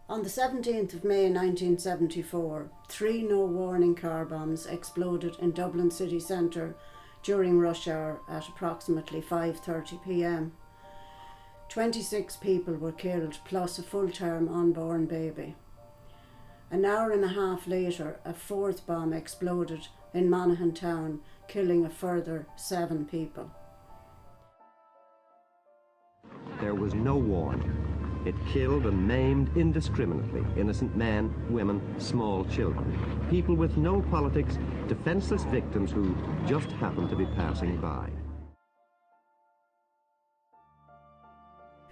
On the 17th of May 1974, 3 no-warning car bombs exploded in Dublin city centre during rush hour at approximately 5:30 p.m. 26 people were killed, plus a full-term unborn baby. An hour and a half later, a 4th bomb exploded in Monaghan town, killing a further 7 people. There was no warning. It killed and maimed indiscriminately innocent men, women, small children. People with no politics, defenceless victims who just happened to be passing by.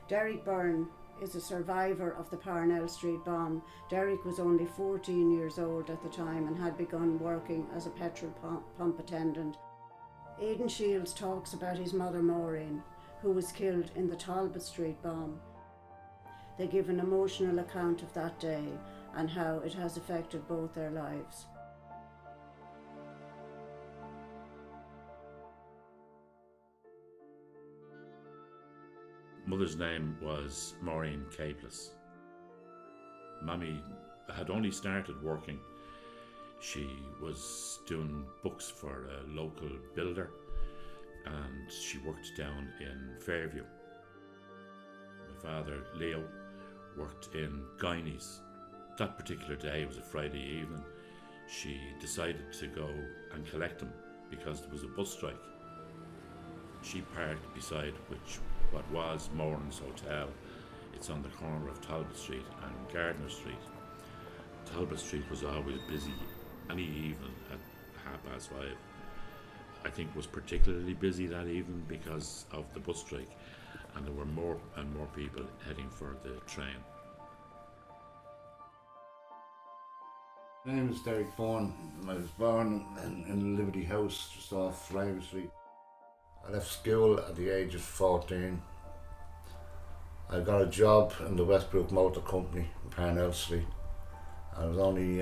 Derek Byrne is a survivor of the Parnell Street bomb. Derek was only 14 years old at the time and had begun working as a petrol pump attendant. Aidan Shields talks about his mother Maureen, who was killed in the Talbot Street bomb. They give an emotional account of that day and how it has affected both their lives. Mother's name was Maureen Capeless. Mammy had only started working. She was doing books for a local builder and she worked down in Fairview. My father, Leo, worked in Guineas. That particular day was a Friday evening. She decided to go and collect them because there was a bus strike. She parked beside what was Maureen's Hotel. It's on the corner of Talbot Street and Gardner Street. Talbot Street was always busy any evening at 5:30. I think was particularly busy that evening because of the bus strike, and there were more and more people heading for the train. My name is Derek Byrne. I was born in Liberty House just off River Street. I left school at the age of 14. I got a job in the Westbrook Motor Company in Parnell Street. I was only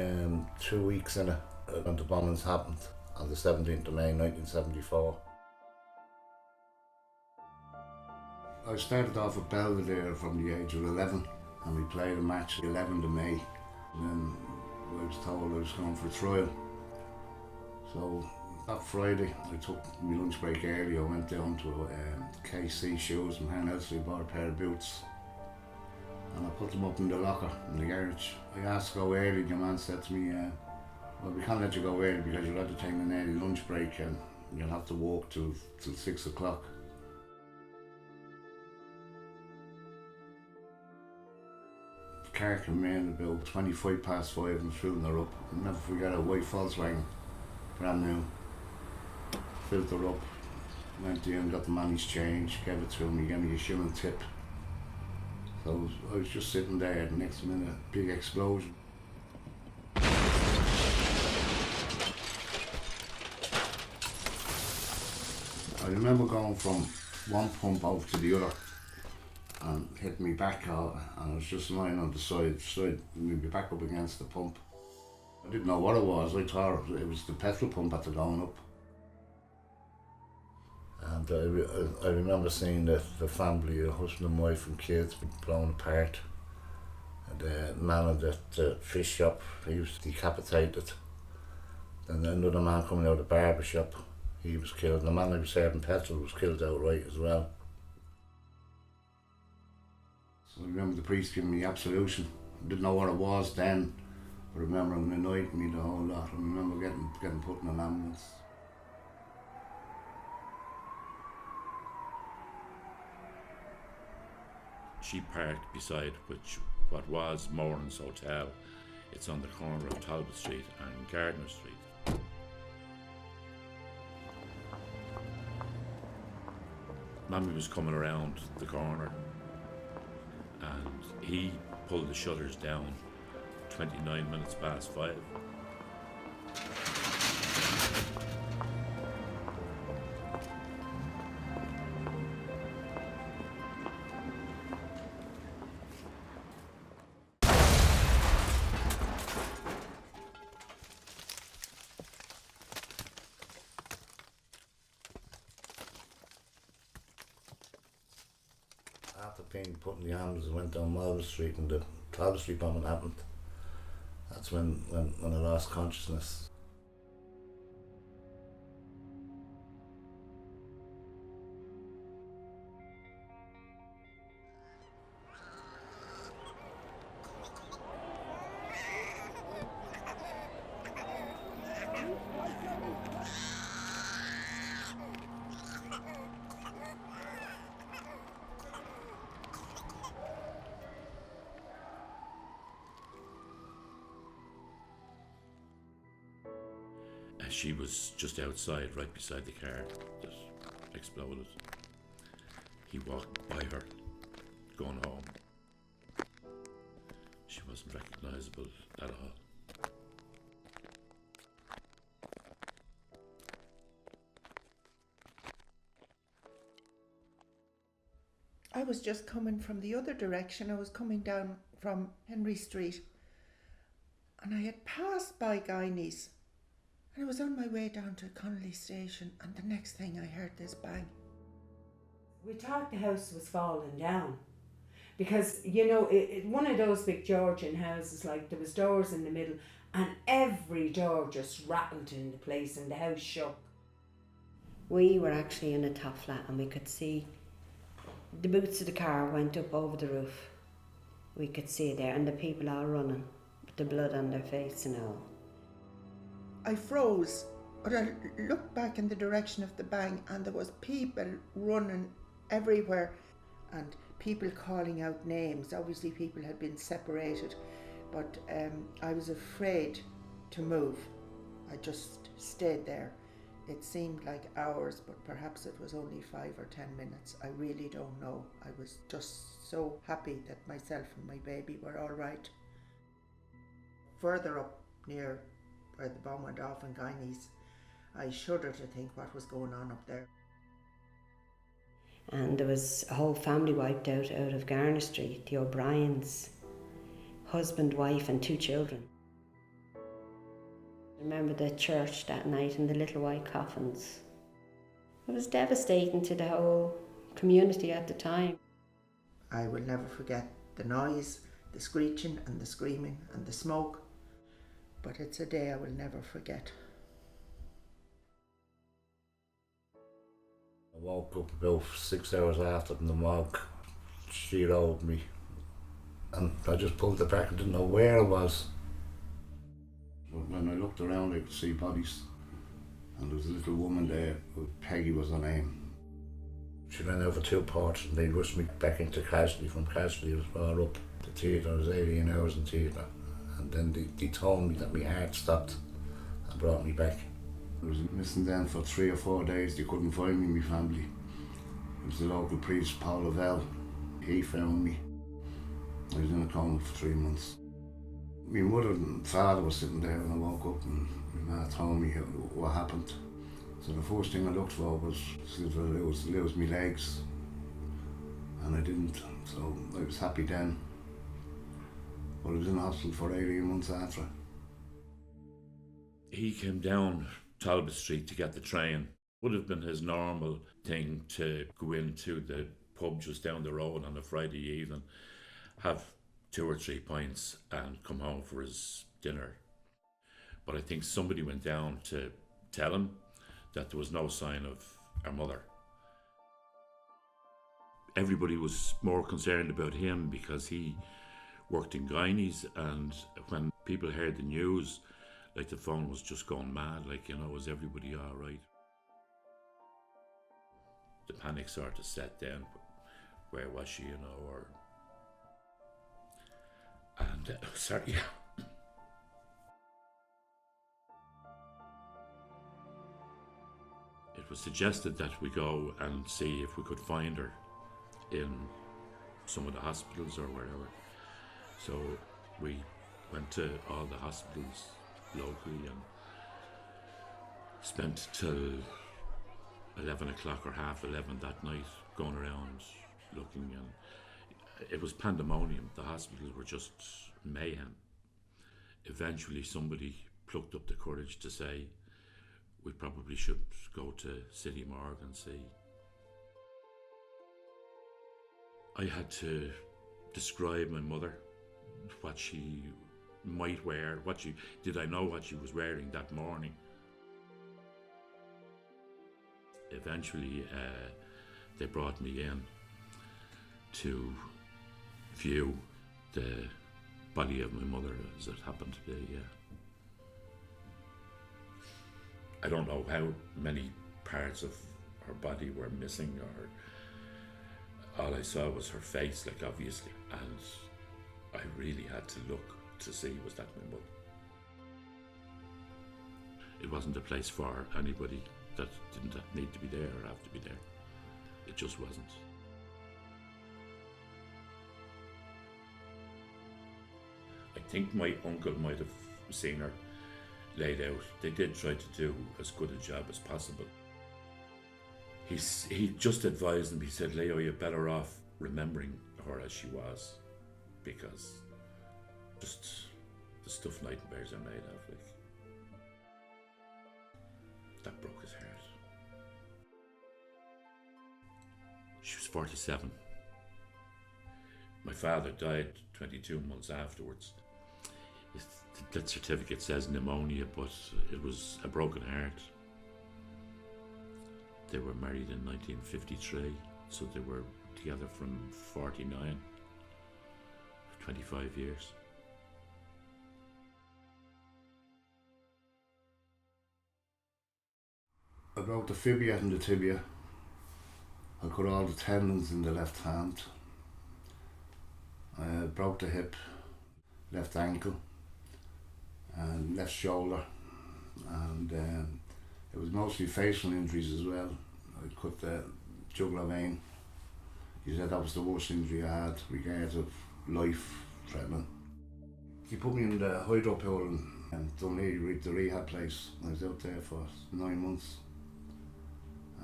2 weeks in it when the bombings happened on the 17th of May 1974. I started off at Belvedere from the age of 11 and we played a match the 11th of May. And then I was told I was going for trial. So that Friday I took my lunch break early. I went down to KC Shoes in Parnell Street, bought a pair of boots and I put them up in the locker in the garage. I asked to go early. The man said to me, well, we can't let you go early because you'll have to take an early lunch break and you'll have to walk till 6 o'clock. The car came in about 5:25 and filled her up. I'll never forget a white Volkswagen, brand new. Filled her up, went in, got the money's change, gave it to him, he gave me a shilling tip. So I was just sitting there, the next minute, big explosion. I remember going from one pump over to the other and hit me back out, and I was just lying on the side, with my back up against the pump. I didn't know what it was. I thought it was the petrol pump after going up. And I remember seeing the family, a husband and wife and kids, blown apart. And the man at the fish shop, he was decapitated. Then another man coming out of the barber shop, he was killed. And the man who was serving petrol was killed outright as well. So I remember the priest giving me absolution. I didn't know what it was then, but I remember him anointing me the whole lot. I remember getting put in an ambulance. She parked beside what was Maureen's Hotel. It's on the corner of Talbot Street and Gardner Street. Mammy was coming around the corner and he pulled the shutters down 5:29. After being put in the ambulance, I went down Talbot Street and the Talbot Street bombing happened, that's when I lost consciousness. She was just outside, right beside the car that exploded. He walked by her, going home. She wasn't recognisable at all. I was just coming from the other direction. I was coming down from Henry Street, and I had passed by Guiney's. And I was on my way down to Connolly Station, and the next thing I heard this bang. We thought the house was falling down because, one of those big Georgian houses, like there was doors in the middle and every door just rattled in the place and the house shook. We were actually in a top flat and we could see the boots of the car went up over the roof. We could see there, and the people all running with the blood on their face and all. I froze, but I looked back in the direction of the bang, and there was people running everywhere and people calling out names. Obviously people had been separated, but I was afraid to move. I just stayed there. It seemed like hours, but perhaps it was only 5 or 10 minutes. I really don't know. I was just so happy that myself and my baby were all right. Further up near where the bomb went off in Guiney's, I shudder to think what was going on up there. And there was a whole family wiped out of Garner Street, the O'Briens, husband, wife and 2 children. I remember the church that night and the little white coffins. It was devastating to the whole community at the time. I will never forget the noise, the screeching and the screaming and the smoke, but it's a day I will never forget. I woke up about 6 hours after in the morgue. She rolled me and I just pulled it back and didn't know where I was. But when I looked around I could see bodies, and there was a little woman there, Peggy was her name. She ran over 2 ports and they rushed me back into casualty. From casualty I was brought up to theatre. I was 18 hours in theatre, and then they told me that my heart stopped and brought me back. I was missing then for 3 or 4 days. They couldn't find me, my family. It was the local priest, Paul Lavelle. He found me. I was in a coma for 3 months. My mother and father were sitting there when I woke up, and my ma told me what happened. So the first thing I looked for was to lose my legs, and I didn't. So I was happy then. But I was in hospital for 18 months after. He came down Talbot Street to get the train. Would have been his normal thing to go into the pub just down the road on a Friday evening, have 2 or 3 pints and come home for his dinner. But I think somebody went down to tell him that there was no sign of our mother. Everybody was more concerned about him because he worked in Guiney's, and when people heard the news, like the phone was just going mad, was everybody all right? The panic sort of set then. Where was she, or... And, sorry. It was suggested that we go and see if we could find her in some of the hospitals or wherever. So we went to all the hospitals locally and spent till 11 o'clock or 11:30 that night going around looking, and it was pandemonium. The hospitals were just mayhem. Eventually somebody plucked up the courage to say we probably should go to City Morgue and see. I had to describe my mother what she might wear, did I know what she was wearing that morning. Eventually they brought me in to view the body of my mother, as it happened to be. I don't know how many parts of her body were missing, or all I saw was her face, like, obviously, and I really had to look to see, was that my mother? It wasn't a place for anybody that didn't need to be there or have to be there. It just wasn't. I think my uncle might have seen her laid out. They did try to do as good a job as possible. He just advised them, he said, Leo, you're better off remembering her as she was, because just the stuff nightmares are made of, like. That broke his heart. She was 47. My father died 22 months afterwards. The death certificate says pneumonia, but it was a broken heart. They were married in 1953, so they were together from 49, 25 years. I broke the fibula and the tibia. I cut all the tendons in the left hand. I broke the hip, left ankle, and left shoulder, and it was mostly facial injuries as well. I cut the jugular vein. He said that was the worst injury I had, regards of life threatening. He put me in the hydro-pool in Dunleary, the rehab place. I was out there for 9 months,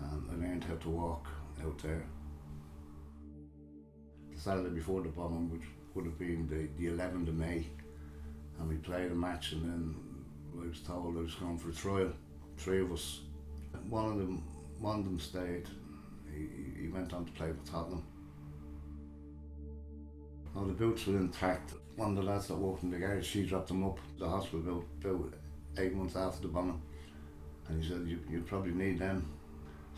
and I learned how to walk out there. The Saturday before the bombing, which would have been the 11th of May, and we played a match, and then I was told I was going for a trial. 3 of us. One of them stayed. He went on to play for Tottenham. Now the boots were intact. One of the lads that worked in the garage, she dropped them up to the hospital about 8 months after the bombing, and he said, you'd probably need them.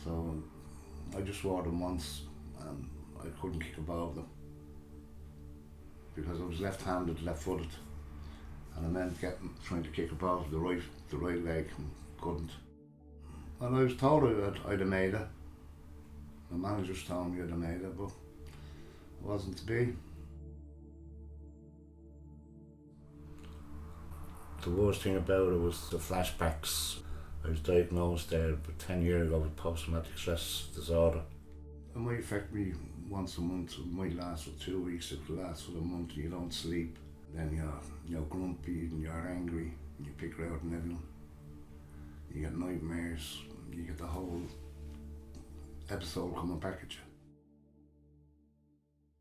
So I just wore them once, and I couldn't kick a ball with them because I was left-handed, left-footed, and I meant trying to kick a ball with the right leg, and couldn't. And I was told I'd have made it. The managers told me I'd have made it, but it wasn't to be. The worst thing about it was the flashbacks. I was diagnosed there about 10 years ago with post-traumatic stress disorder. It might affect me once a month. It might last for 2 weeks. It could last for a month and you don't sleep. Then you're grumpy and you're angry and you pick out on everyone. You get nightmares. You get the whole episode coming back at you.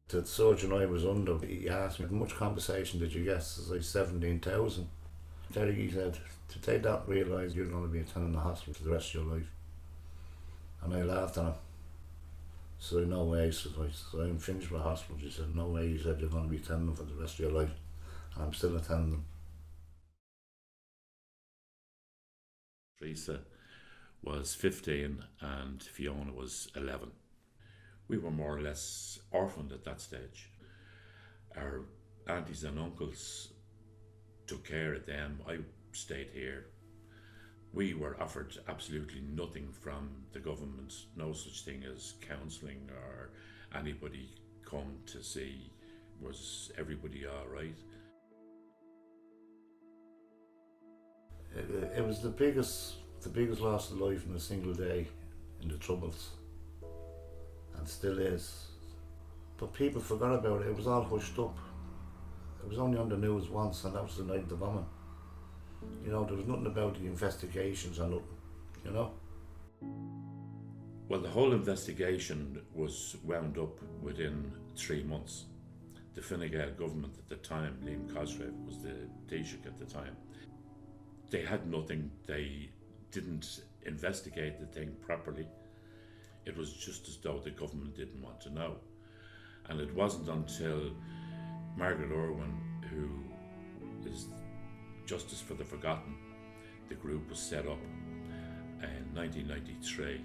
The surgeon I was under, he asked me, how much compensation did you get? I said, 17,000. Derek, he said, did they not realise you're going to be attending the hospital for the rest of your life? And I laughed at him. So no way, so I'm finished with the hospital. He said, no way, he said, you're going to be attending for the rest of your life. And I'm still attending them. Teresa was 15 and Fiona was 11. We were more or less orphaned at that stage. Our aunties and uncles took care of them. I stayed here. We were offered absolutely nothing from the government, no such thing as counselling or anybody come to see, was everybody all right? It was the biggest loss of life in a single day in the Troubles, and still is. But people forgot about it. It was all hushed up. It was only on the news once, and that was the night of the bombing. You know, there was nothing about the investigations or nothing, you know. Well, the whole investigation was wound up within 3 months. The Fine Gael government at the time, Liam Cosgrave was the Taoiseach at the time, they had nothing. They didn't investigate the thing properly. It was just as though the government didn't want to know. And it wasn't until Margaret Irwin, who is Justice for the Forgotten. The group was set up in 1993.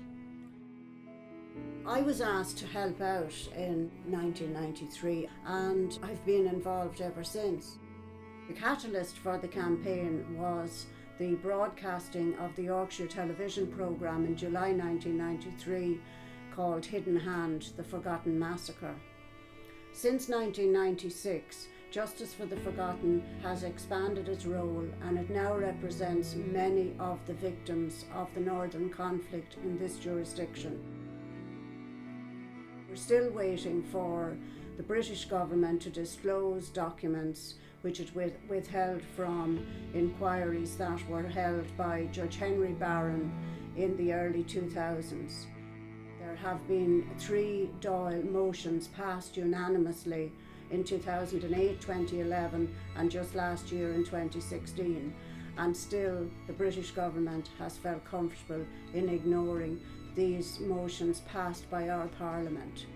I was asked to help out in 1993 and I've been involved ever since. The catalyst for the campaign was the broadcasting of the Yorkshire television programme in July 1993 called Hidden Hand, The Forgotten Massacre. Since 1996, Justice for the Forgotten has expanded its role and it now represents many of the victims of the northern conflict in this jurisdiction. We're still waiting for the British government to disclose documents which it withheld from inquiries that were held by Judge Henry Barron in the early 2000s. There have been 3 Dáil motions passed unanimously in 2008, 2011 and just last year in 2016, and still the British government has felt comfortable in ignoring these motions passed by our Parliament.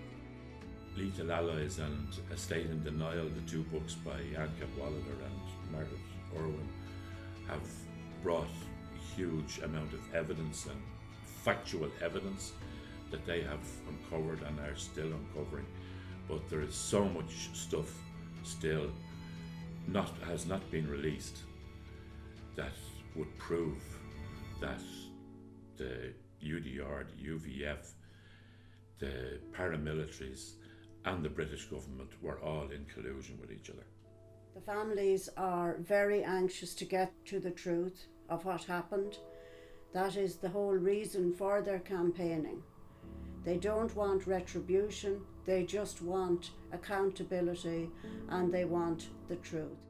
Lethal Allies and A State in Denial, the 2 books by Anka Wallader and Margaret Irwin, have brought a huge amount of evidence and factual evidence that they have uncovered and are still uncovering. But there is so much stuff still has not been released that would prove that the UDR, the UVF, the paramilitaries and the British government were all in collusion with each other. The families are very anxious to get to the truth of what happened. That is the whole reason for their campaigning. They don't want retribution, they just want accountability and they want the truth.